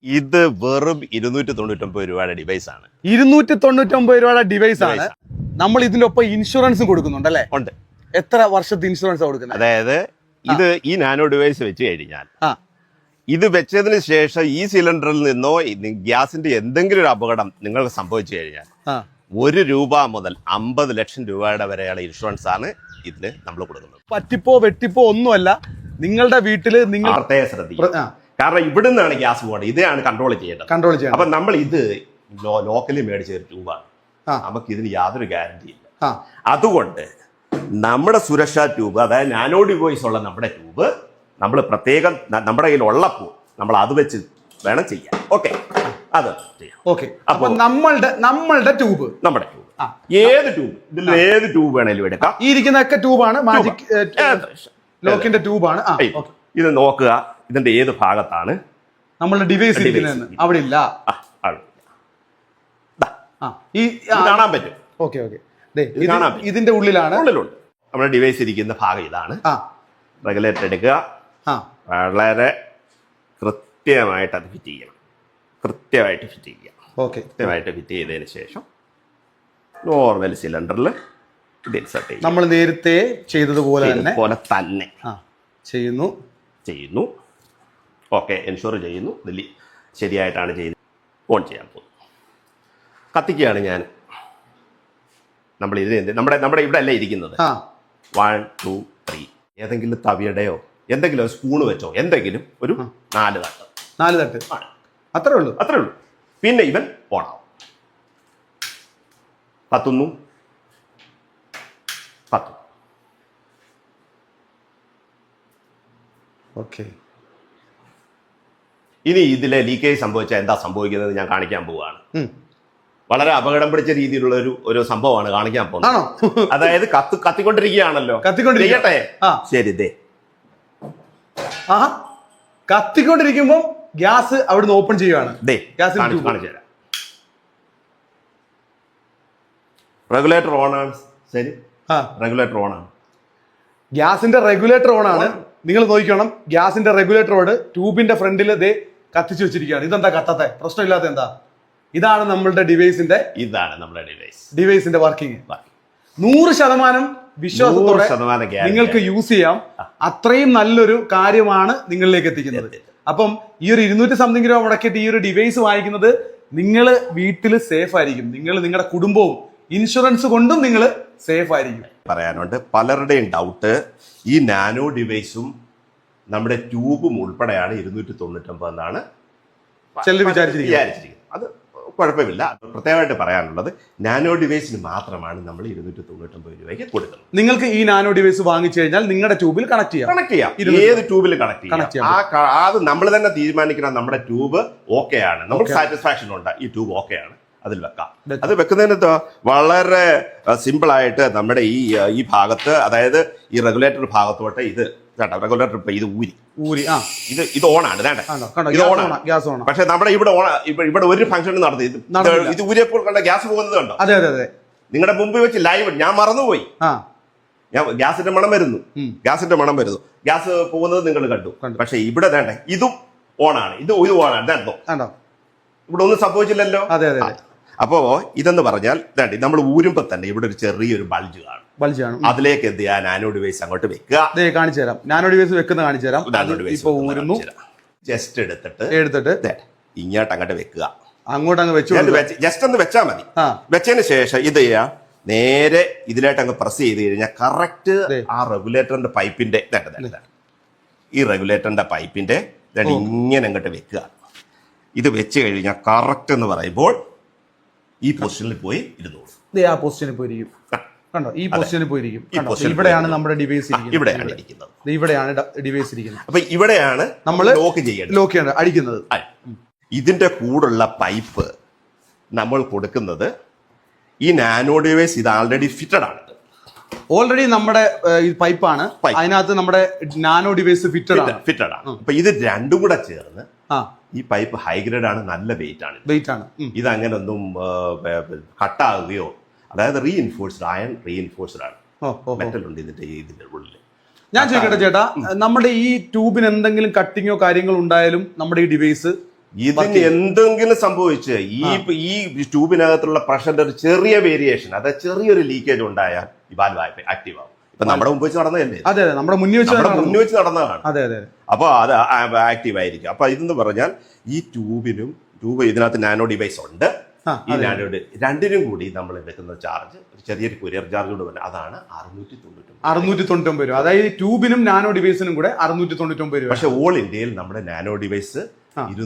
ഇത് വെറും 299 രൂപയുടെ ഡിവൈസ് ആണ്. 299 രൂപയുടെ ഡിവൈസ് ആണ്. നമ്മൾ ഇതിന്റെ ഒപ്പം ഇൻഷുറൻസും കൊടുക്കുന്നുണ്ട് അല്ലേ? ഉണ്ട്. എത്ര വർഷത്തെ ഇൻഷുറൻസ് കൊടുക്കുന്നത്? അതായത് ഇത് ഈ നാനോ ഡിവൈസ് വെച്ച് കഴിഞ്ഞാൽ ഇത് വെച്ചതിന് ശേഷം ഈ സിലിണ്ടറിൽ നിന്നോ ഗ്യാസിന്റെ എന്തെങ്കിലും ഒരു അപകടം നിങ്ങൾക്ക് സംഭവിച്ചു കഴിഞ്ഞാൽ 1 രൂപ മുതൽ 50 ലക്ഷം രൂപയുടെ വരെയുള്ള ഇൻഷുറൻസ് ആണ് ഇതിന് നമ്മൾ കൊടുക്കുന്നത്. പറ്റിപ്പോ വെട്ടിപ്പോ ഒന്നുമല്ല, നിങ്ങളുടെ വീട്ടില് നിങ്ങൾ പ്രത്യേക ശ്രദ്ധിക്കും. കാരണം ഇവിടെ നിന്നാണ് ഗ്യാസ് പോകേണ്ടത്, ഇതാണ് കൺട്രോൾ ചെയ്യേണ്ടത്. അപ്പൊ നമ്മൾ ഇത് ലോക്കലി മേടിച്ച ഒരു ട്യൂബാണ്, നമുക്ക് ഇതിന് യാതൊരു ഗ്യാരണ്ടി ഇല്ല. അതുകൊണ്ട് നമ്മുടെ സുരക്ഷാ ട്യൂബ്, അതായത് നാനോ ഡിവൈസ് ഉള്ള നമ്മുടെ ട്യൂബ് നമ്മൾ പ്രത്യേകം നമ്മുടെ കയ്യിൽ ഉള്ളപ്പോൾ നമ്മൾ അത് വെച്ച് വേണം ചെയ്യാൻ. ഓക്കെ, അത് ചെയ്യാം. ഓക്കെ, അപ്പൊ നമ്മളുടെ ട്യൂബ്, നമ്മുടെ ട്യൂബ് ഏത് ട്യൂബ്, ഇതിൽ ഏത് ട്യൂബ് വേണേലും എടുക്കാം. ഈ ഇരിക്കുന്നതൊക്കെ ട്യൂബാണ്, മാജിക് ലോക്കിന്റെ ട്യൂബാണ്. ഇത് നോക്കുക, ഇതിന്റെ ഏത് ഭാഗത്താണ് നമ്മളുടെ ഡിവൈസ് ഇരിക്കുന്നത്? അവിടെ ഇല്ല, കാണാൻ പറ്റും. ഓക്കെ ഓക്കെ, ഇതിന്റെ ഉള്ളിലാണ് നമ്മുടെ ഡിവൈസ് ഇരിക്കുന്ന ഭാഗം. ഇതാണ്. റെഗുലേറ്റർ എടുക്കുക, വളരെ കൃത്യമായിട്ട് അത് ഫിറ്റ് ചെയ്യണം. കൃത്യമായിട്ട് ഫിറ്റ് ചെയ്യുക. കൃത്യമായിട്ട് ഫിറ്റ് ചെയ്തതിന് ശേഷം നോർമൽ സിലിണ്ടറിൽ ഇത് ഇൻസർട്ട് ചെയ്യും. നമ്മൾ നേരത്തെ ചെയ്തതുപോലെ തന്നെ ചെയ്യുന്നു. ഓക്കെ, എൻഷുർ ചെയ്യുന്നു. ഇതിൽ ശരിയായിട്ടാണ് ചെയ്ത് ഓൺ ചെയ്യാൻ പോകുന്നത്. കത്തിക്കുകയാണ് ഞാൻ. നമ്മൾ ഇതിന് നമ്മുടെ ഇവിടെ അല്ലേ ഇരിക്കുന്നത്. 1 2 3 ഏതെങ്കിലും തവിയുടെയോ എന്തെങ്കിലും സ്പൂണ് വെച്ചോ എന്തെങ്കിലും ഒരു 4 തട്ട് അത്രേ ഉള്ളൂ. പിന്നെ ഇവൻ ഓണാവും. കത്തുന്നു. ഓക്കെ, ഇനി ഇതിലെ ലീക്കേജ് സംഭവിച്ചാൽ എന്താ സംഭവിക്കുന്നത് ഞാൻ കാണിക്കാൻ പോവുകയാണ്. വളരെ അപകടം പിടിച്ച രീതിയിലുള്ള ഒരു സംഭവമാണ് കാണിക്കാൻ പോകുന്നത്. അതായത് കത്തിക്കൊണ്ടിരിക്കുകയാണല്ലോ. ചെയ്യട്ടെ? ശരി, ഇതേ കത്തിക്കൊണ്ടിരിക്കുമ്പോ ഗ്യാസ് അവിടുന്ന് ഓപ്പൺ ചെയ്യുകയാണ്. കാണിച്ചു തരാം. റെഗുലേറ്റർ ഓൺ ആണ്. ശരി, റെഗുലേറ്റർ ഓൺ ആണ്. ഗ്യാസിന്റെ റെഗുലേറ്റർ ഓൺ ആണ്. നിങ്ങൾ നോക്കണം, ഗ്യാസിന്റെ റെഗുലേറ്ററോട് ട്യൂബിന്റെ ഫ്രണ്ടിൽ ദേ കത്തിച്ചു വെച്ചിരിക്കുകയാണ്. ഇതെന്താ കത്താത്ത? പ്രശ്നമില്ലാത്ത എന്താ? ഇതാണ് നമ്മുടെ ഡിവൈസിന്റെ വർക്കിംഗ്. 100% വിശ്വാസത്തോടെ നിങ്ങൾക്ക് യൂസ് ചെയ്യാം. അത്രയും നല്ലൊരു കാര്യമാണ് നിങ്ങളിലേക്ക് എത്തിക്കുന്നത്. അപ്പം ഈ ഒരു 200 സംതിങ് രൂപ മുടക്കിയിട്ട് ഈ ഒരു ഡിവൈസ് വാങ്ങിക്കുന്നത് നിങ്ങൾ വീട്ടിൽ സേഫ് ആയിരിക്കും. നിങ്ങളുടെ കുടുംബവും ഇൻഷുറൻസ് കൊണ്ടും നിങ്ങൾ സേഫ് ആയിരിക്കും. പറയാനുണ്ട് പലരുടെയും ഡൗട്ട്, ഈ നാനോ ഡിവൈസും നമ്മുടെ ട്യൂബും ഉൾപ്പെടെയാണ് 299 എന്നാണ് ചിലർ വിചാരിച്ചിരിക്കുന്നത്. അത് കുഴപ്പമില്ല. പ്രത്യേകമായിട്ട് പറയാനുള്ളത്, നാനോ ഡിവൈസിന് മാത്രമാണ് നമ്മൾ 299 രൂപയ്ക്ക് കൊടുക്കുന്നത്. നിങ്ങൾക്ക് ഈ നാനോ ഡിവൈസ് വാങ്ങിച്ചു കഴിഞ്ഞാൽ നിങ്ങളുടെ ട്യൂബിൽ കണക്ട് ചെയ്യാം. ഏത് ട്യൂബിൽ കണക്ട് ചെയ്യാം. അത് നമ്മൾ തന്നെ തീരുമാനിക്കണം. നമ്മുടെ ട്യൂബ് ഓക്കെ ആണ്, നമുക്ക് സാറ്റിസ്ഫാക്ഷൻ ഉണ്ട്, ഈ ട്യൂബ് ഓക്കെ ആണ്, അതിൽ വെക്കാം. അത് വെക്കുന്നതിന് വളരെ സിമ്പിൾ ആയിട്ട് നമ്മുടെ ഈ ഭാഗത്ത്, അതായത് ഈ റെഗുലേറ്റർ ഭാഗത്തോട്ട് ഇത് റെഗുലേറ്റർ ഇത് ഊരി ഇത് ഓണാണ്. പക്ഷെ നമ്മുടെ ഇവിടെ ഒരു ഫംഗ്ഷൻ നടത്തി ഇത് ഊരിയപ്പോൾ കണ്ട ഗ്യാസ് പോകുന്നത് കണ്ടോ? അതെ, നിങ്ങളുടെ മുമ്പിൽ വെച്ച് ലൈവ് ഞാൻ മറന്നുപോയി. ഗ്യാസിന്റെ മണം വരുന്നു. ഗ്യാസ് പോകുന്നത് നിങ്ങൾ കണ്ടു. പക്ഷെ ഇവിടെ വേണ്ടേ ഇതും ഓണാണ്. ഇത് ഓണാണ്. ഇവിടെ ഒന്നും സംഭവിച്ചില്ലല്ലോ. അപ്പോ ഇതെന്ന് പറഞ്ഞാൽ നമ്മൾ ഊരുമ്പോ തന്നെ ഇവിടെ ഒരു ചെറിയൊരു ബൾജ് കാണും. അതിലേക്ക് എന്ത് ചെയ്യാൻ നാനോ ഡിവൈസ് അങ്ങോട്ട് വെക്കുക. കാണിച്ചു തരാം. നാനോ ഡിവൈസ് വെക്കുന്ന കാണിച്ചു തരാം. ജസ്റ്റ് എടുത്തിട്ട് ഇങ്ങോട്ട് അങ്ങോട്ട് വെക്കുക. അങ്ങോട്ട് വെച്ചു, ജസ്റ്റ് ഒന്ന് വെച്ചാൽ മതി. വെച്ചതിന് ശേഷം ഇത് ചെയ്യാം, നേരെ ഇതിലായിട്ട് അങ്ങ് പ്രസ് ചെയ്ത് കഴിഞ്ഞാൽ കറക്റ്റ് ആ റെഗുലേറ്ററിന്റെ പൈപ്പിന്റെ ഈ റെഗുലേറ്ററിന്റെ പൈപ്പിന്റെ ഇങ്ങനെ അങ്ങോട്ട് വെക്കുക. ഇത് വെച്ച് കഴിഞ്ഞാൽ കറക്റ്റ് എന്ന് പറയുമ്പോൾ ഈ പൊസിഷനിൽ പോയി ഇരുന്നോളൂ. ആ പൊസിഷനിൽ പോയിരിക്കും. കണ്ടോ? ഈ പൊസിഷനിൽ പോയിരിക്കും. ഇവിടെയാണ് നമ്മുടെ ഡിവൈസ് ഇരിക്കുന്നത്. ഇവിടെയാണ് ഡിവൈസ് ഇരിക്കുന്നത്. അപ്പൊ ഇവിടെയാണ് നമ്മൾ ലോക്ക് അടിക്കുന്നത്. ഇതിന്റെ കൂടുള്ള പൈപ്പ് നമ്മൾ കൊടുക്കുന്നത് ഈ നാനോ ഡിവൈസ്. ഇത് ആൾറെഡി ഫിറ്റഡ് ആണ്. ഓൾറെഡി നമ്മുടെ പൈപ്പാണ്, അതിനകത്ത് നമ്മുടെ നാനോ ഡിവൈസ് ഫിറ്റഡ് ആണ്. അപ്പൊ ഇത് രണ്ടും കൂടെ ചേർന്ന് ഈ പൈപ്പ് ഹൈഗ്രേഡ് ആണ്, നല്ല വെയിറ്റ് ആണ്. ഇത് അങ്ങനെ ഒന്നും കട്ടാകുകയോ, അതായത് റീഇൻഫോഴ്സ്ഡ് അയൺ റീഇൻഫോഴ്സ്ഡ് ആണ്. മെറ്റൽ ഉണ്ട് ഇതിന്റെ ഉള്ളിൽ. ഞാൻ ചോദിക്കട്ടെ ചേട്ടാ, നമ്മുടെ ഈ ട്യൂബിന് എന്തെങ്കിലും കട്ടിങ്ങോ കാര്യങ്ങളോ ഉണ്ടായാലും നമ്മുടെ ഈ ഡിവൈസ് ഇതിന് എന്തെങ്കിലും സംഭവിച്ച് ഈ ട്യൂബിനകത്തുള്ള പ്രഷറിന്റെ ഒരു ചെറിയ വേരിയേഷൻ, അതായത് ചെറിയൊരു ലീക്കേജ് ഉണ്ടായാൽ ഈ വാൽവ് ആക്റ്റീവ് ആവും. ഇപ്പൊ നമ്മുടെ മുമ്പ് വെച്ച് നടന്നതല്ലേ? അതെ, നമ്മുടെ മുന്നിൽ വെച്ച് നടന്നതാണ്. അതെ അതെ. അപ്പൊ അത് ആക്റ്റീവ് ആയിരിക്കും. അപ്പൊ ഇതെന്ന് പറഞ്ഞാൽ ഈ ട്യൂബ് ഇതിനകത്ത് നാനോ ഡിവൈസ് ഉണ്ട്. ഈ നാനോ രണ്ടിനും കൂടി നമ്മൾ വെക്കുന്ന ചാർജ് ചെറിയൊരു കൊറിയർ ചാർജ് കൂടെ വരും. അതാണ് 699 രൂപ. അതായത് ട്യൂബിനും നാനോ ഡിവൈസിനും കൂടെ 699 രൂപ. പക്ഷെ ഓൾ ഇന്ത്യയിൽ നമ്മുടെ നാനോ ഡിവൈസ്